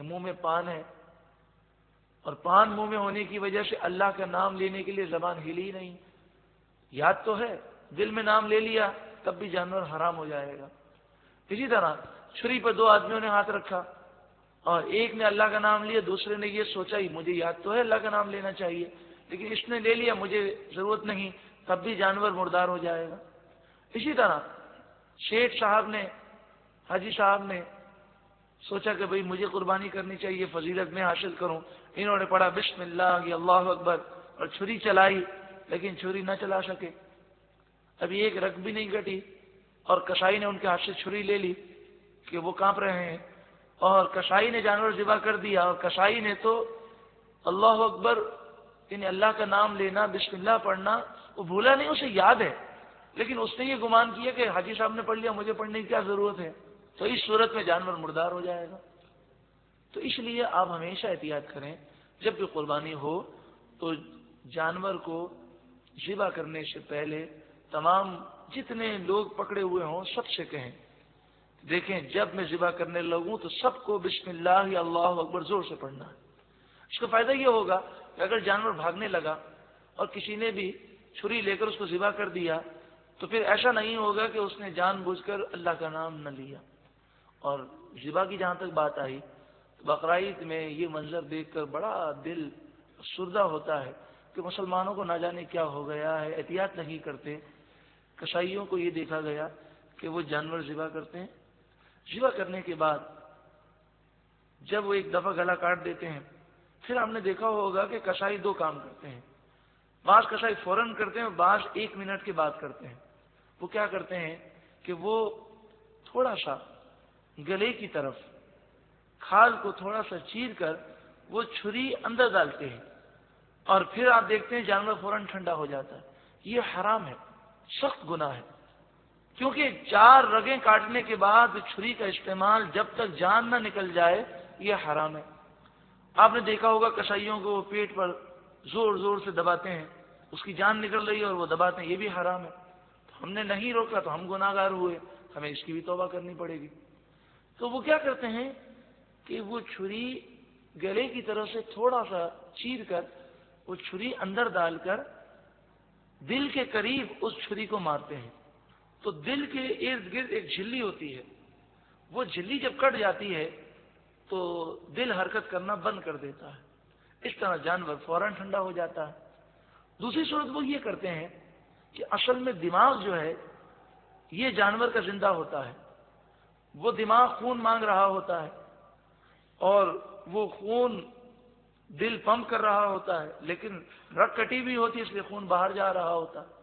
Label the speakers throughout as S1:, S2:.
S1: کہ منہ میں پان ہے، اور پان منہ میں ہونے کی وجہ سے اللہ کا نام لینے کے لیے زبان ہلی نہیں، یاد تو ہے، دل میں نام لے لیا، تب بھی جانور حرام ہو جائے گا۔ اسی طرح چھری پر دو آدمیوں نے ہاتھ رکھا، اور ایک نے اللہ کا نام لیا، دوسرے نے یہ سوچا ہی مجھے یاد تو ہے اللہ کا نام لینا چاہیے، لیکن اس نے لے لیا، مجھے ضرورت نہیں، تب بھی جانور مردار ہو جائے گا۔ اسی طرح شیخ صاحب نے، حاجی صاحب نے سوچا کہ بھئی مجھے قربانی کرنی چاہیے، فضیلت میں حاصل کروں، انہوں نے پڑھا بسم اللہ یا اللہ اکبر اور چھری چلائی، لیکن چھری نہ چلا سکے، ابھی ایک رگ بھی نہیں کٹی، اور کسائی نے ان کے ہاتھ سے چھری لے لی کہ وہ کانپ رہے ہیں، اور کسائی نے جانور ذبح کر دیا، اور کسائی نے تو اللہ اکبر یعنی اللہ کا نام لینا، بسم اللہ پڑھنا وہ بھولا نہیں، اسے یاد ہے، لیکن اس نے یہ گمان کیا کہ حاجی صاحب نے پڑھ لیا، مجھے پڑھنے کی کیا ضرورت ہے، تو اس صورت میں جانور مردار ہو جائے گا۔ تو اس لیے آپ ہمیشہ احتیاط کریں، جب بھی قربانی ہو تو جانور کو ذبح کرنے سے پہلے تمام جتنے لوگ پکڑے ہوئے ہوں سب سے کہیں، دیکھیں جب میں ذبح کرنے لگوں تو سب کو بسم اللہ یا اللہ اکبر زور سے پڑھنا ہے۔ اس کا فائدہ یہ ہوگا کہ اگر جانور بھاگنے لگا اور کسی نے بھی چھری لے کر اس کو ذبح کر دیا تو پھر ایسا نہیں ہوگا کہ اس نے جان بوجھ کر اللہ کا نام نہ لیا۔ اور ذبح کی جہاں تک بات آئی، بقرعید میں یہ منظر دیکھ کر بڑا دل سردہ ہوتا ہے کہ مسلمانوں کو نہ جانے کیا ہو گیا ہے، احتیاط نہیں کرتے۔ کسائیوں کو یہ دیکھا گیا کہ وہ جانور ذبح کرتے ہیں، ذبح کرنے کے بعد جب وہ ایک دفعہ گلا کاٹ دیتے ہیں، پھر ہم نے دیکھا ہوگا کہ کسائی دو کام کرتے ہیں، بعض کسائی فوراً کرتے ہیں، بعض 1 منٹ کے بعد کرتے ہیں۔ وہ کیا کرتے ہیں کہ وہ تھوڑا سا گلے کی طرف کھال کو تھوڑا سا چیر کر وہ چھری اندر ڈالتے ہیں، اور پھر آپ دیکھتے ہیں جانور فوراً ٹھنڈا ہو جاتا ہے۔ یہ حرام ہے، سخت گناہ ہے، کیونکہ 4 رگیں کاٹنے کے بعد چھری کا استعمال جب تک جان نہ نکل جائے یہ حرام ہے۔ آپ نے دیکھا ہوگا کسائیوں کو وہ پیٹ پر زور زور سے دباتے ہیں، اس کی جان نکل رہی ہے اور وہ دباتے ہیں، یہ بھی حرام ہے۔ تو ہم نے نہیں روکا تو ہم گناہ گار ہوئے، ہمیں اس کی بھی توبہ کرنی پڑے گی۔ تو وہ کیا کرتے ہیں کہ وہ چھری گلے کی طرف سے تھوڑا سا چیر کر وہ چھری اندر ڈال کر دل کے قریب اس چھری کو مارتے ہیں، تو دل کے ارد گرد ایک جھلی ہوتی ہے، وہ جھلی جب کٹ جاتی ہے تو دل حرکت کرنا بند کر دیتا ہے، اس طرح جانور فوراً ٹھنڈا ہو جاتا ہے۔ دوسری صورت وہ یہ کرتے ہیں کہ اصل میں دماغ جو ہے یہ جانور کا زندہ ہوتا ہے، وہ دماغ خون مانگ رہا ہوتا ہے اور وہ خون دل پمپ کر رہا ہوتا ہے، لیکن رگ کٹی ہوئی ہوتی ہے اس لیے خون باہر جا رہا ہوتا ہے۔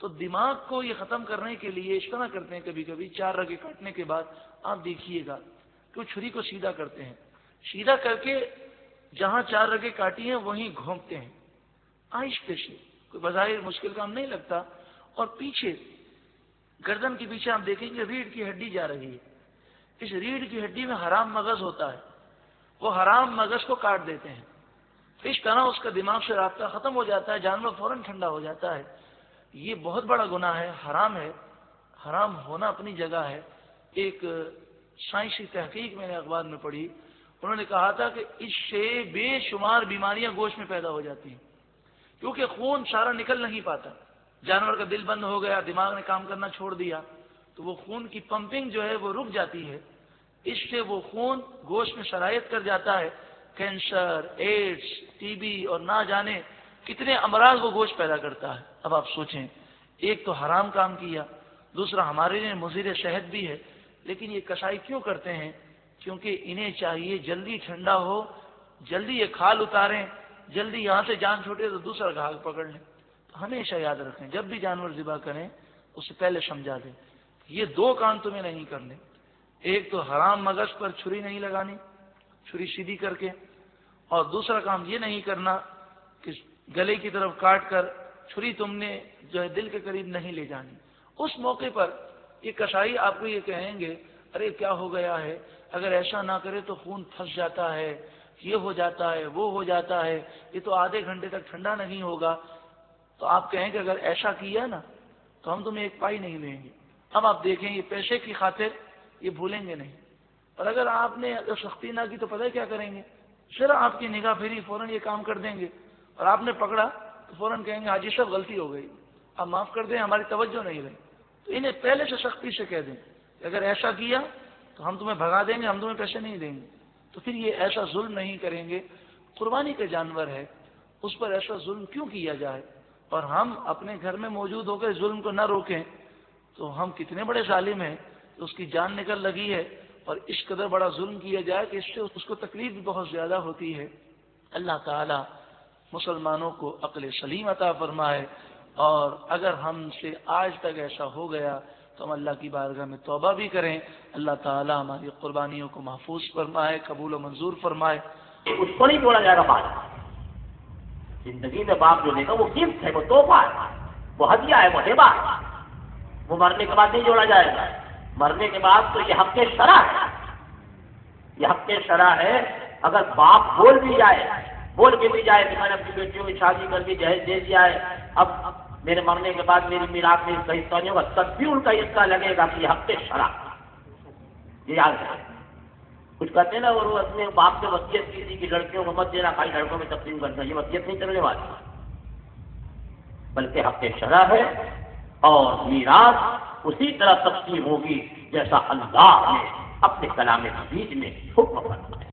S1: تو دماغ کو یہ ختم کرنے کے لیے اس طرح کرتے ہیں، کبھی کبھی 4 رگیں کاٹنے کے بعد آپ دیکھیے گا کہ وہ چھری کو سیدھا کرتے ہیں، سیدھا کر کے جہاں 4 رگیں کاٹی ہیں وہیں گھونپتے ہیں آہستہ سے، کوئی بظاہر مشکل کام نہیں لگتا، اور پیچھے گردن کے پیچھے آپ دیکھیں گے ریڑھ کی ہڈی جا رہی ہے، اس ریڑھ کی ہڈی میں حرام مغز ہوتا ہے، وہ حرام مغز کو کاٹ دیتے ہیں، اس طرح اس کا دماغ سے رابطہ ختم ہو جاتا ہے، جانور فوراً ٹھنڈا ہو جاتا ہے۔ یہ بہت بڑا گناہ ہے، حرام ہے، حرام ہونا اپنی جگہ ہے۔ ایک سائنسی تحقیق میں نے اخبار میں پڑھی، انہوں نے کہا تھا کہ اس سے بے شمار بیماریاں گوشت میں پیدا ہو جاتی ہیں، کیونکہ خون سارا نکل نہیں پاتا، جانور کا دل بند ہو گیا، دماغ نے کام کرنا چھوڑ دیا، تو وہ خون کی پمپنگ جو ہے وہ رک جاتی ہے، اس سے وہ خون گوشت میں سرایت کر جاتا ہے، کینسر، ایڈز، ٹی بی اور نہ جانے کتنے امراض وہ گوشت پیدا کرتا ہے۔ اب آپ سوچیں، ایک تو حرام کام کیا، دوسرا ہمارے لیے مضر صحت بھی ہے، لیکن یہ کسائی کیوں کرتے ہیں؟ کیونکہ انہیں چاہیے جلدی ٹھنڈا ہو، جلدی یہ کھال اتاریں، جلدی یہاں سے جان چھوٹے تو دوسرا گھاگ پکڑ لیں۔ تو ہمیشہ یاد رکھیں جب بھی جانور ذبح کریں اس سے پہلے سمجھا دیں یہ 2 کام تمہیں نہیں کرنے، ایک تو حرام مغز پر چھری نہیں لگانی چھری سیدھی کر کے، اور دوسرا کام یہ نہیں کرنا کہ گلے کی طرف کاٹ کر چھری تم نے جو ہے دل کے قریب نہیں لے جانی۔ اس موقع پر یہ کسائی آپ کو یہ کہیں گے ارے کیا ہو گیا ہے، اگر ایسا نہ کرے تو خون پھنس جاتا ہے، یہ ہو جاتا ہے، وہ ہو جاتا ہے، یہ تو آدھے گھنٹے تک ٹھنڈا نہیں ہوگا۔ تو آپ کہیں کہ اگر ایسا کیا نا تو ہم تمہیں 1 پائی نہیں لیں گے۔ اب آپ دیکھیں یہ پیسے کی خاطر یہ بھولیں گے نہیں، اور اگر آپ نے سختی نہ کی تو پتہ ہے کیا کریں گے؟ ذرا آپ کی نگاہ پھری فوراً یہ کام کر دیں گے، اور آپ نے پکڑا تو فوراً کہیں گے حاجی صاحب غلطی ہو گئی، آپ معاف کر دیں، ہماری توجہ نہیں رہی۔ تو انہیں پہلے سے سختی سے کہہ دیں کہ اگر ایسا کیا تو ہم تمہیں بھگا دیں گے، ہم تمہیں پیسے نہیں دیں گے۔ تو پھر یہ ایسا ظلم نہیں کریں گے۔ قربانی کا جانور ہے، اس پر ایسا ظلم کیوں کیا جائے؟ اور ہم اپنے گھر میں موجود ہو کر ظلم کو نہ روکیں تو ہم کتنے بڑے ظالم ہیں، تو اس کی جان نکل لگی ہے اور اس قدر بڑا ظلم کیا جائے کہ اس سے اس کو تکلیف بھی بہت زیادہ ہوتی ہے۔ اللہ تعالی مسلمانوں کو عقل سلیم عطا فرمائے، اور اگر ہم سے آج تک ایسا ہو گیا تو ہم اللہ کی بارگاہ میں توبہ بھی کریں۔ اللہ تعالی ہماری قربانیوں کو محفوظ فرمائے، قبول و منظور فرمائے۔
S2: اس کو نہیں جوڑا جائے گا باپ، زندگی میں باپ جو لے گا وہ گفٹ ہے، وہ تحفہ ہے، وہ ہدیہ ہے، وہ ہبہ ہے، وہ مرنے کے بعد نہیں جوڑا جائے گا۔ مرنے کے بعد تو یہ حق شرع ہے، یہ حق شرع ہے۔ اگر باپ بول کے بھی جائے کہ میں نے اپنی بیٹیوں کی شادی کر کے جہیز دے دیا ہے، اب میرے مرنے کے بعد میری میراث میں اس کا حصہ نہیں ہوگا، تب بھی ان کا حصہ لگے گا کہ یہ حق شرع، یہ یاد رکھیں۔ کچھ کہتے ہیں نا وہ اپنے باپ سے وصیت کی تھی کہ لڑکیوں کو مت دینا، کئی لڑکوں میں تقسیم کرنا، یہ وصیت نہیں چلنے والی، بلکہ حق شرع ہے، اور میراث اسی طرح تقسیم ہوگی جیسا اللہ نے اپنے کلام حدیث میں حکم فرمایا۔